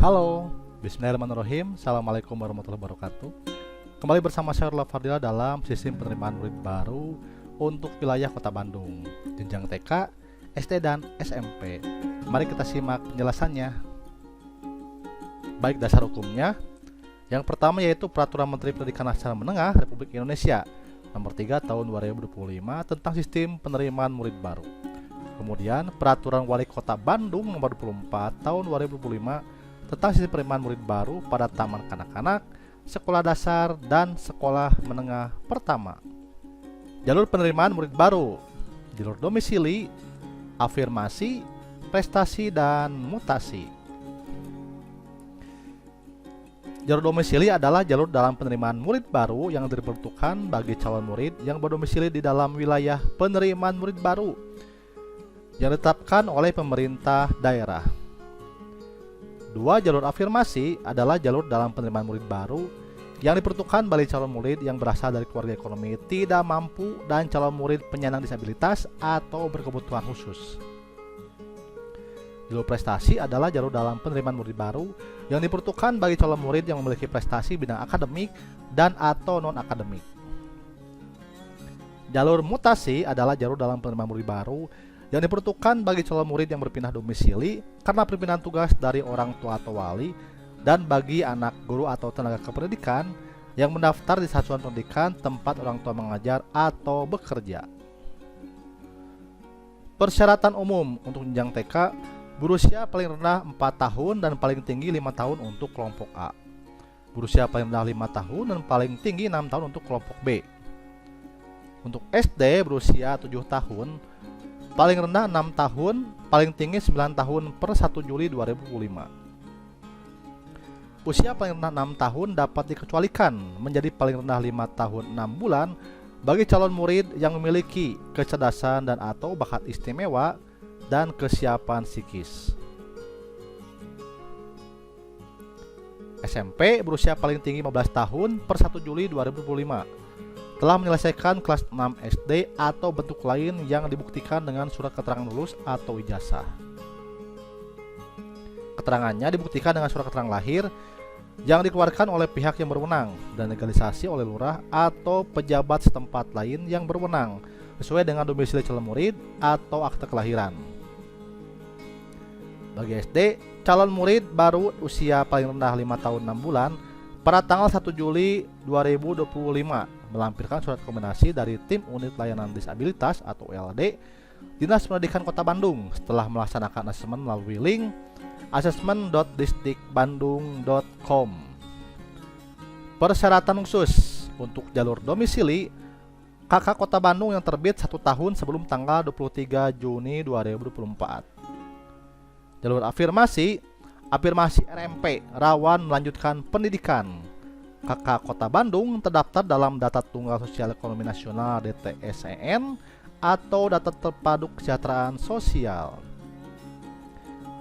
Halo, Bismillahirrahmanirrahim. Assalamualaikum warahmatullahi wabarakatuh. Kembali bersama saya Orla Fardila dalam sistem penerimaan murid baru untuk wilayah Kota Bandung, jenjang TK, SD, dan SMP. Mari kita simak penjelasannya. Baik, dasar hukumnya. Yang pertama yaitu Peraturan Menteri Pendidikan Nasional Menengah Republik Indonesia Nomor 3 Tahun 2025 tentang sistem penerimaan murid baru. Kemudian Peraturan Wali Kota Bandung Nomor 24 Tahun 2025 tentang sistem penerimaan murid baru pada taman kanak-kanak, sekolah dasar, dan sekolah menengah pertama. Jalur penerimaan murid baru, jalur domisili, afirmasi, prestasi, dan mutasi. Jalur domisili adalah jalur dalam penerimaan murid baru yang diperuntukkan bagi calon murid yang berdomisili di dalam wilayah penerimaan murid baru yang ditetapkan oleh pemerintah daerah. Dua, jalur afirmasi adalah jalur dalam penerimaan murid baru yang diperuntukkan bagi calon murid yang berasal dari keluarga ekonomi tidak mampu dan calon murid penyandang disabilitas atau berkebutuhan khusus. Jalur prestasi adalah jalur dalam penerimaan murid baru yang diperuntukkan bagi calon murid yang memiliki prestasi bidang akademik dan atau non-akademik. Jalur mutasi adalah jalur dalam penerimaan murid baru yang diperuntukkan bagi calon murid yang berpindah domisili karena perpindahan tugas dari orang tua atau wali, dan bagi anak guru atau tenaga kependidikan yang mendaftar di satuan pendidikan tempat orang tua mengajar atau bekerja. Persyaratan umum untuk jenjang TK berusia paling rendah 4 tahun dan paling tinggi 5 tahun untuk kelompok A. Berusia paling rendah 5 tahun dan paling tinggi 6 tahun untuk kelompok B. Untuk SD berusia 7 tahun, paling rendah 6 tahun, paling tinggi 9 tahun per 1 Juli 2025. Usia paling rendah 6 tahun dapat dikecualikan menjadi paling rendah 5 tahun 6 bulan bagi calon murid yang memiliki kecerdasan dan atau bakat istimewa dan kesiapan psikis. SMP berusia paling tinggi 15 tahun per 1 Juli 2025. Telah menyelesaikan kelas 6 SD atau bentuk lain yang dibuktikan dengan surat keterangan lulus atau ijazah. Keterangannya dibuktikan dengan surat keterangan lahir yang dikeluarkan oleh pihak yang berwenang dan legalisasi oleh lurah atau pejabat setempat lain yang berwenang sesuai dengan domisili calon murid atau akte kelahiran. Bagi SD, calon murid baru usia paling rendah 5 tahun 6 bulan pada tanggal 1 Juli 2025 melampirkan surat rekomendasi dari Tim Unit Layanan Disabilitas atau ULD Dinas Pendidikan Kota Bandung setelah melaksanakan asesmen melalui link assessment.disdikbandung.com. Persyaratan khusus untuk jalur domisili KK Kota Bandung yang terbit 1 tahun sebelum tanggal 23 Juni 2024. Jalur afirmasi RMP rawan melanjutkan pendidikan. KK Kota Bandung terdaftar dalam Data Tunggal Sosial Ekonomi Nasional DTSEN atau Data Terpadu Kesejahteraan Sosial.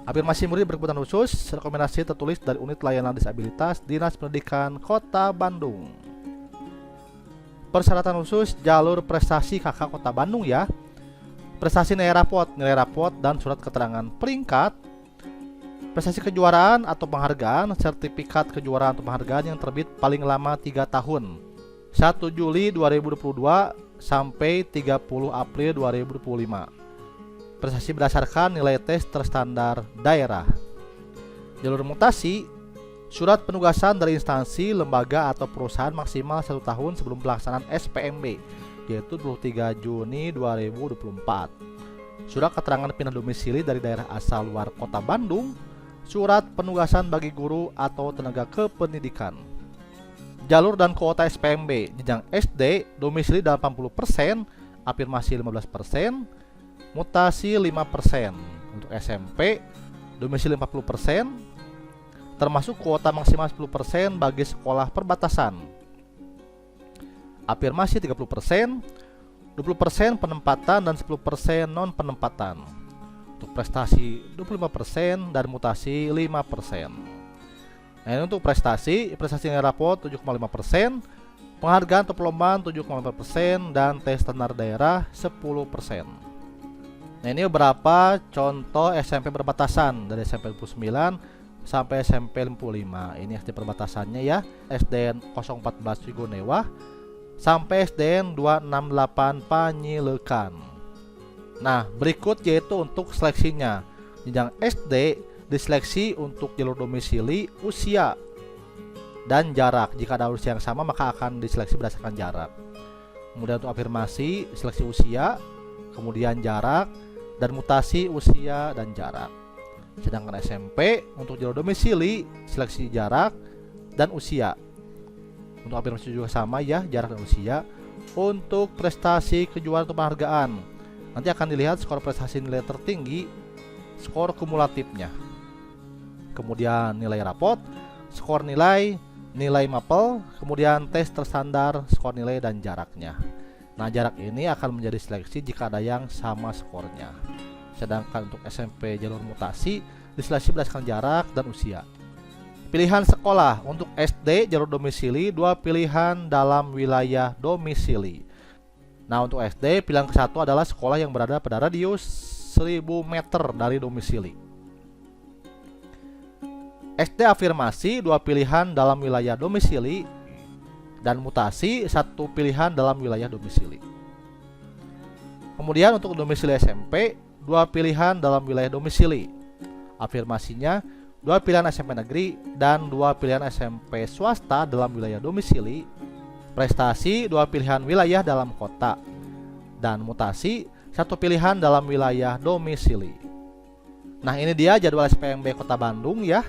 Afirmasi murid berkebutuhan khusus rekomendasi tertulis dari Unit Layanan Disabilitas Dinas Pendidikan Kota Bandung. Persyaratan khusus jalur prestasi KK Kota Bandung ya. Prestasi nilai rapot dan surat keterangan peringkat. Prestasi kejuaraan atau penghargaan, sertifikat kejuaraan atau penghargaan yang terbit paling lama 3 tahun 1 Juli 2022 sampai 30 April 2025. Prestasi berdasarkan nilai tes terstandar daerah. Jalur mutasi, surat penugasan dari instansi, lembaga atau perusahaan maksimal 1 tahun sebelum pelaksanaan SPMB yaitu 23 Juni 2024. Surat keterangan pindah domisili dari daerah asal luar Kota Bandung. Surat penugasan bagi guru atau tenaga kependidikan. Jalur dan kuota SPMB jenjang SD domisili 80%, afirmasi 15%, mutasi 5%. Untuk SMP domisili 40%, termasuk kuota maksimal 10% bagi sekolah perbatasan. Afirmasi 30%, 20% penempatan dan 10% non penempatan. Untuk prestasi 25% dan mutasi 5%. Nah, ini untuk prestasi nilai rapot 7,5%, penghargaan atau perlombaan 7,5% dan tes standar daerah 10%. Nah, ini beberapa contoh SMP berbatasan dari SMP 29 sampai SMP 55. Ini SD perbatasannya ya. SDN 014 Cigonewah sampai SDN 268 Panyilekan. Nah, berikut yaitu untuk seleksinya. Jenjang SD diseleksi untuk jalur domisili, usia, dan jarak. Jika ada usia yang sama maka akan diseleksi berdasarkan jarak. Kemudian untuk afirmasi, seleksi usia, kemudian jarak, dan mutasi usia dan jarak. Sedangkan SMP untuk jalur domisili, seleksi jarak dan usia. Untuk afirmasi juga sama ya, jarak dan usia. Untuk prestasi kejuaraan atau penghargaan, nanti akan dilihat skor prestasi nilai tertinggi, skor kumulatifnya. Kemudian nilai rapot, skor nilai, nilai mapel, kemudian tes terstandar, skor nilai dan jaraknya. Nah, jarak ini akan menjadi seleksi jika ada yang sama skornya. Sedangkan untuk SMP jalur mutasi diseleksi berdasarkan jarak dan usia. Pilihan sekolah untuk SD jalur domisili 2 pilihan dalam wilayah domisili. Nah, untuk SD pilihan ke-1 adalah sekolah yang berada pada radius 1000 meter dari domisili. SD afirmasi 2 pilihan dalam wilayah domisili dan mutasi 1 pilihan dalam wilayah domisili. Kemudian untuk domisili SMP 2 pilihan dalam wilayah domisili. Afirmasinya 2 pilihan SMP negeri dan 2 pilihan SMP swasta dalam wilayah domisili. Prestasi 2 pilihan wilayah dalam kota. Dan mutasi 1 pilihan dalam wilayah domisili. Nah, ini dia jadwal SPMB Kota Bandung ya.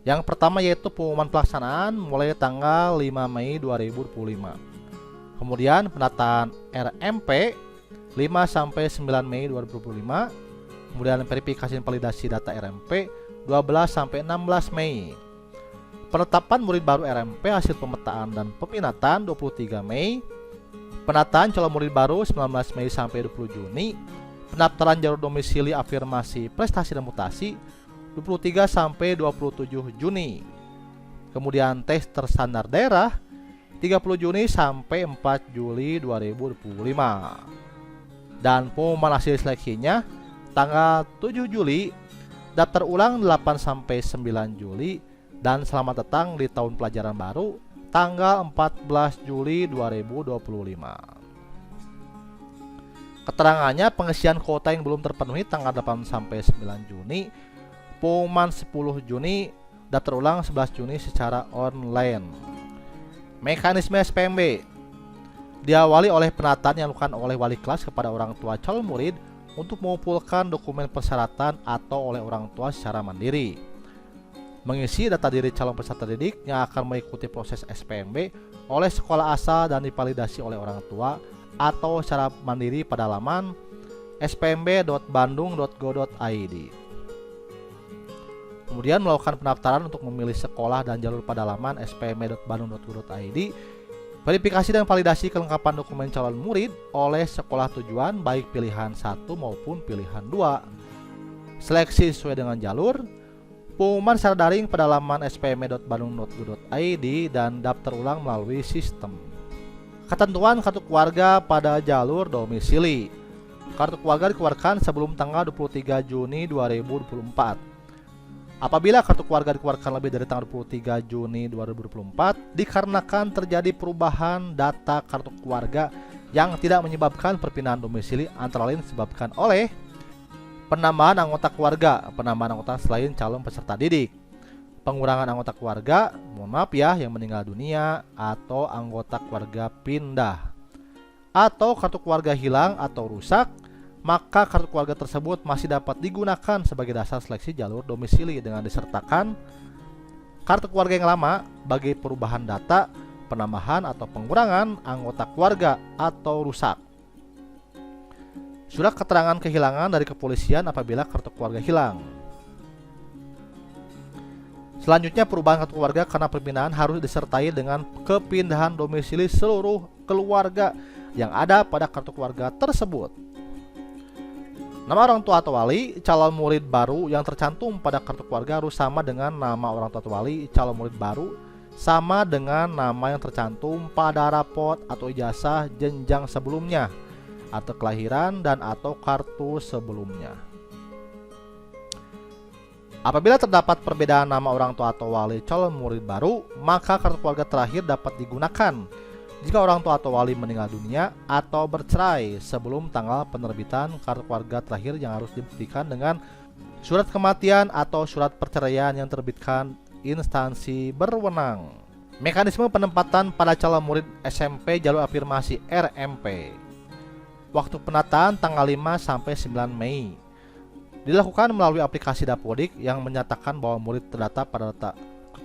Yang pertama yaitu pengumuman pelaksanaan mulai tanggal 5 Mei 2025. Kemudian pendataan RMP 5 sampai 9 Mei 2025. Kemudian verifikasi dan validasi data RMP 12 sampai 16 Mei. Penetapan murid baru RMP hasil pemetaan dan peminatan 23 Mei. Penataan calon murid baru 19 Mei sampai 20 Juni. Pendaftaran jalur domisili afirmasi prestasi dan mutasi 23 sampai 27 Juni. Kemudian tes terstandar daerah 30 Juni sampai 4 Juli 2025. Dan pengumuman hasil seleksinya tanggal 7 Juli, daftar ulang 8 sampai 9 Juli, dan selamat datang di tahun pelajaran baru tanggal 14 Juli 2025. Keterangannya pengisian kuota yang belum terpenuhi tanggal 8 sampai 9 Juni. Pengumuman 10 Juni, daftar ulang 11 Juni secara online. Mekanisme SPMB diawali oleh penataan yang dilakukan oleh wali kelas kepada orang tua calon murid untuk mengumpulkan dokumen persyaratan atau oleh orang tua secara mandiri. Mengisi data diri calon peserta didik yang akan mengikuti proses SPMB oleh sekolah asal dan divalidasi oleh orang tua atau secara mandiri pada laman spmb.bandung.go.id. Kemudian melakukan pendaftaran untuk memilih sekolah dan jalur pada laman spmb.bandung.go.id. Verifikasi dan validasi kelengkapan dokumen calon murid oleh sekolah tujuan baik pilihan 1 maupun pilihan 2. Seleksi sesuai dengan jalur. Pengumuman secara daring pada laman spmb.bandung.go.id dan daftar ulang melalui sistem. Ketentuan kartu keluarga pada jalur domisili. Kartu keluarga dikeluarkan sebelum tanggal 23 Juni 2024. Apabila kartu keluarga dikeluarkan lebih dari tanggal 23 Juni 2024 dikarenakan terjadi perubahan data kartu keluarga yang tidak menyebabkan perpindahan domisili, antara lain disebabkan oleh penambahan anggota keluarga, penambahan anggota selain calon peserta didik, pengurangan anggota keluarga, mohon maaf ya, yang meninggal dunia, atau anggota keluarga pindah, atau kartu keluarga hilang atau rusak, maka kartu keluarga tersebut masih dapat digunakan sebagai dasar seleksi jalur domisili dengan disertakan kartu keluarga yang lama bagi perubahan data, penambahan atau pengurangan anggota keluarga atau rusak. Surat keterangan kehilangan dari kepolisian apabila kartu keluarga hilang. Selanjutnya, perubahan kartu keluarga karena perpindahan harus disertai dengan kepindahan domisili seluruh keluarga yang ada pada kartu keluarga tersebut. Nama orang tua atau wali calon murid baru yang tercantum pada kartu keluarga harus sama dengan nama orang tua atau wali calon murid baru, sama dengan nama yang tercantum pada rapot atau ijazah jenjang sebelumnya, atau kelahiran dan atau kartu sebelumnya. Apabila terdapat perbedaan nama orang tua atau wali calon murid baru, maka kartu keluarga terakhir dapat digunakan jika orang tua atau wali meninggal dunia atau bercerai sebelum tanggal penerbitan kartu keluarga terakhir yang harus dibuktikan dengan surat kematian atau surat perceraian yang terbitkan instansi berwenang. Mekanisme penempatan pada calon murid SMP jalur afirmasi RMP. Waktu penataan tanggal 5 sampai 9 Mei. Dilakukan melalui aplikasi Dapodik yang menyatakan bahwa murid terdata pada data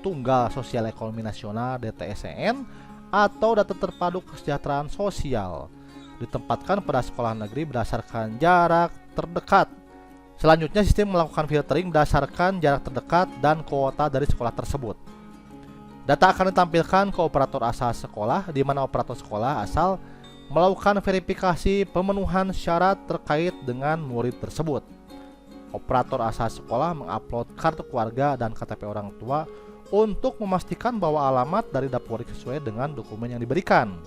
Tunggal Sosial Ekonomi Nasional (DTSEN) atau data terpadu kesejahteraan sosial. Ditempatkan pada sekolah negeri berdasarkan jarak terdekat. Selanjutnya sistem melakukan filtering berdasarkan jarak terdekat dan kuota dari sekolah tersebut. Data akan ditampilkan ke operator asal sekolah, di mana operator sekolah asal melakukan verifikasi pemenuhan syarat terkait dengan murid tersebut. Operator asal sekolah mengupload kartu keluarga dan KTP orang tua untuk memastikan bahwa alamat dari Dapodik sesuai dengan dokumen yang diberikan.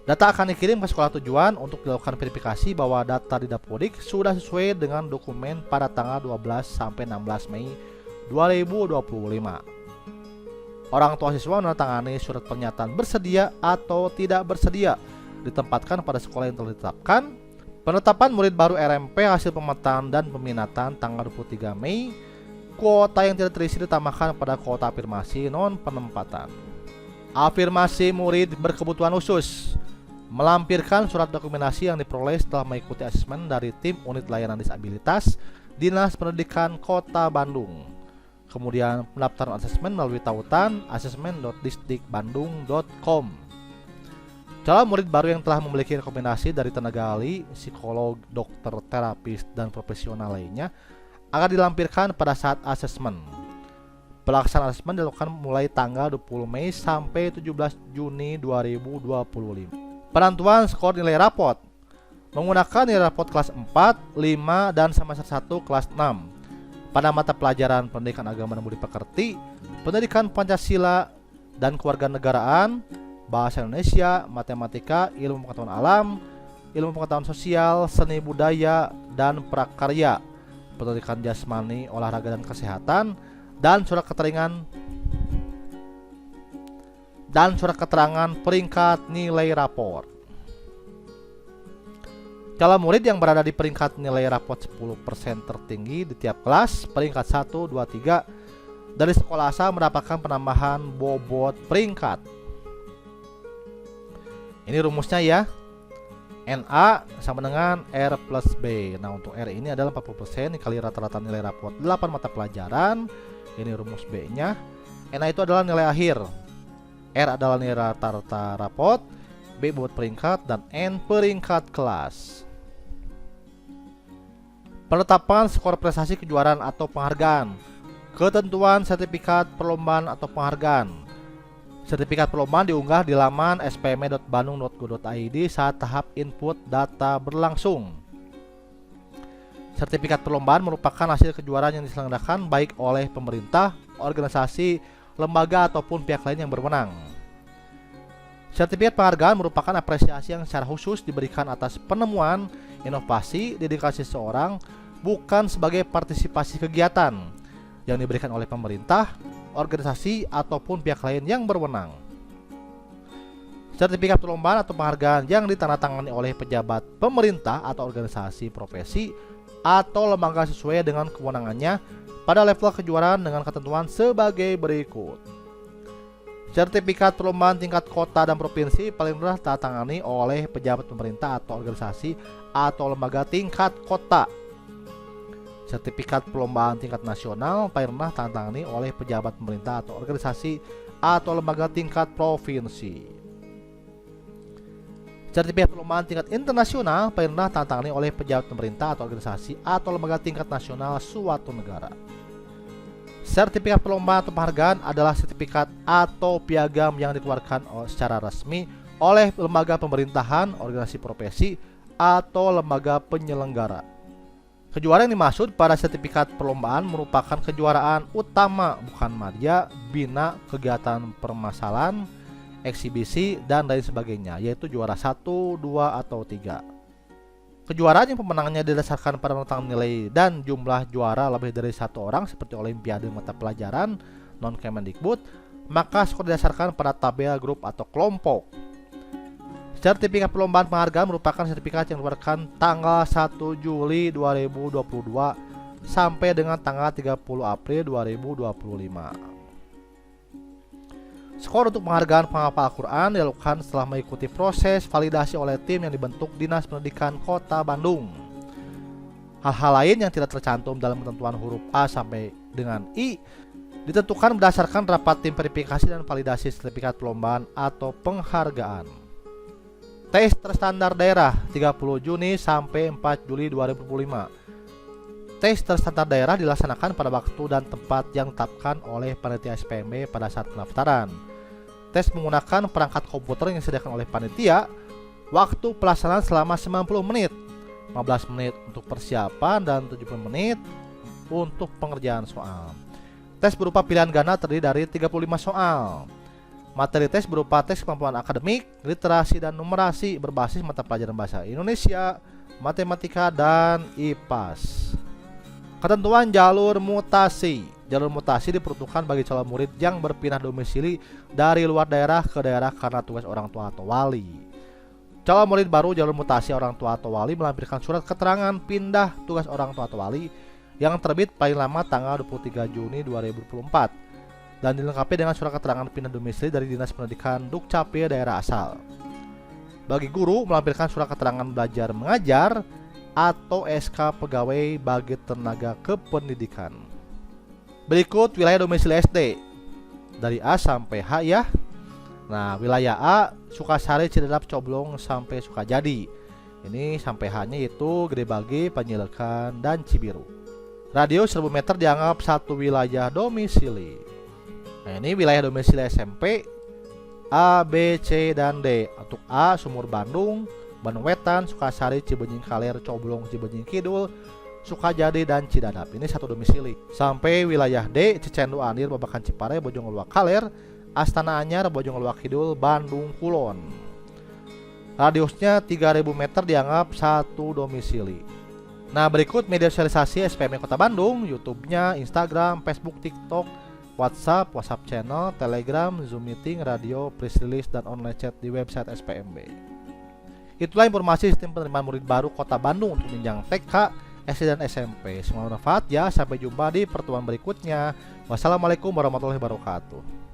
Data akan dikirim ke sekolah tujuan untuk dilakukan verifikasi bahwa data di Dapodik sudah sesuai dengan dokumen pada tanggal 12 sampai 16 Mei 2025. Orang tua siswa menandatangani surat pernyataan bersedia atau tidak bersedia ditempatkan pada sekolah yang telah ditetapkan. Penetapan murid baru RMP hasil pemetaan dan peminatan tanggal 23 Mei. Kuota yang tidak terisi ditambahkan pada kuota afirmasi non penempatan. Afirmasi murid berkebutuhan khusus. Melampirkan surat dokumentasi yang diperoleh setelah mengikuti asesmen dari tim unit layanan disabilitas Dinas Pendidikan Kota Bandung. Kemudian pendaftaran asesmen melalui tautan asesmen.disdikbandung.com. Calon murid baru yang telah memiliki rekomendasi dari tenaga ahli, psikolog, dokter, terapis, dan profesional lainnya akan dilampirkan pada saat asesmen. Pelaksanaan asesmen dilakukan mulai tanggal 20 Mei sampai 17 Juni 2025. Penentuan skor nilai rapot menggunakan nilai rapot kelas 4, 5, dan semester 1 kelas 6 pada mata pelajaran pendidikan agama dan budi pekerti, pendidikan Pancasila dan kewarganegaraan, bahasa Indonesia, matematika, ilmu pengetahuan alam, ilmu pengetahuan sosial, seni budaya, dan prakarya, pendidikan jasmani, olahraga dan kesehatan, dan surat keterangan peringkat nilai rapor. Calon murid yang berada di peringkat nilai rapot 10% tertinggi di tiap kelas, peringkat 1, 2, 3 dari sekolah asal mendapatkan penambahan bobot peringkat. Ini rumusnya ya. NA sama dengan R plus B. Nah, untuk R ini adalah 40% dikali rata-rata nilai rapot 8 mata pelajaran. Ini rumus B-nya. NA itu adalah nilai akhir. R adalah nilai rata-rata rapot, B bobot peringkat, dan N peringkat kelas. Penetapan skor prestasi kejuaraan atau penghargaan. Ketentuan sertifikat perlombaan atau penghargaan. Sertifikat perlombaan diunggah di laman spme.bandung.go.id saat tahap input data berlangsung. Sertifikat perlombaan merupakan hasil kejuaraan yang diselenggarakan baik oleh pemerintah, organisasi, lembaga, ataupun pihak lain yang berwenang. Sertifikat penghargaan merupakan apresiasi yang secara khusus diberikan atas penemuan, inovasi, dedikasi seseorang, bukan sebagai partisipasi kegiatan yang diberikan oleh pemerintah, organisasi, ataupun pihak lain yang berwenang. Sertifikat perlombaan atau penghargaan yang ditandatangani oleh pejabat pemerintah atau organisasi profesi atau lembaga sesuai dengan kewenangannya pada level kejuaraan dengan ketentuan sebagai berikut. Sertifikat perlombaan tingkat kota dan provinsi paling rendah ditandatangani oleh pejabat pemerintah atau organisasi atau lembaga tingkat kota. Sertifikat perlombaan tingkat nasional paling rendah ditandatangani oleh pejabat pemerintah atau organisasi atau lembaga tingkat provinsi. Sertifikat perlombaan tingkat internasional paling rendah ditandatangani oleh pejabat pemerintah atau organisasi atau lembaga tingkat nasional suatu negara. Sertifikat perlombaan atau penghargaan adalah sertifikat atau piagam yang dikeluarkan secara resmi oleh lembaga pemerintahan, organisasi profesi, atau lembaga penyelenggara. Kejuaraan yang dimaksud pada sertifikat perlombaan merupakan kejuaraan utama, bukan madya, bina, kegiatan permasalahan, eksibisi, dan lain sebagainya, yaitu juara 1, 2, atau 3. Kejuaraan yang pemenangnya didasarkan pada rentang nilai dan jumlah juara lebih dari 1 orang seperti Olimpiade mata pelajaran non-Kemendikbud, maka skor didasarkan pada tabel grup atau kelompok. Sertifikat perlombaan penghargaan merupakan sertifikat yang dikeluarkan tanggal 1 Juli 2022 sampai dengan tanggal 30 April 2025. Skor untuk penghargaan penghafal Al-Quran dilakukan setelah mengikuti proses validasi oleh tim yang dibentuk Dinas Pendidikan Kota Bandung. Hal-hal lain yang tidak tercantum dalam ketentuan huruf A sampai dengan I ditentukan berdasarkan rapat tim verifikasi dan validasi sertifikat perlombaan atau penghargaan. Tes terstandar daerah 30 Juni sampai 4 Juli 2025. Tes terstandar daerah dilaksanakan pada waktu dan tempat yang ditetapkan oleh panitia SPMB pada saat pendaftaran. Tes menggunakan perangkat komputer yang disediakan oleh panitia. Waktu pelaksanaan selama 90 menit, 15 menit untuk persiapan dan 70 menit untuk pengerjaan soal. Tes berupa pilihan ganda terdiri dari 35 soal. Materi tes berupa tes kemampuan akademik, literasi dan numerasi berbasis mata pelajaran bahasa Indonesia, matematika dan IPAS. Ketentuan jalur mutasi. Jalur mutasi diperuntukkan bagi calon murid yang berpindah domisili dari luar daerah ke daerah karena tugas orang tua atau wali. Calon murid baru jalur mutasi orang tua atau wali melampirkan surat keterangan pindah tugas orang tua atau wali yang terbit paling lama tanggal 23 Juni 2024 dan dilengkapi dengan surat keterangan pindah domisili dari Dinas Pendidikan Dukcapil daerah asal. Bagi guru melampirkan surat keterangan belajar mengajar atau SK pegawai bagi tenaga kependidikan. Berikut wilayah domisili SD dari A sampai H ya. Nah, wilayah A Sukasari, Ciledug, Coblong sampai Sukajadi. Ini sampai H-nya yaitu Gede Bage, Panjailekan dan Cibiru. Radius 1000 meter dianggap satu wilayah domisili. Nah, ini wilayah domisili SMP A, B, C dan D. Untuk A Sumur Bandung, Bandung Wetan, Sukasari, Cibenying Kaler, Coblong, Cibenying Kidul, Sukajadi dan Cidadap. Ini satu domisili. Sampai wilayah D Cicendu Andir, Babakan Cipare, Bojongluak Kaler, Astana Anyar, Bojongluak Kidul, Bandung Kulon. Radiusnya 3000 meter dianggap satu domisili. Nah, berikut media sosialisasi SPM Kota Bandung, YouTube-nya, Instagram, Facebook, TikTok, WhatsApp channel, Telegram, Zoom meeting, radio, press release dan online chat di website SPMB. Itulah informasi sistem penerimaan murid baru Kota Bandung untuk jenjang TK, SD dan SMP. Semoga bermanfaat ya. Sampai jumpa di pertemuan berikutnya. Wassalamualaikum warahmatullahi wabarakatuh.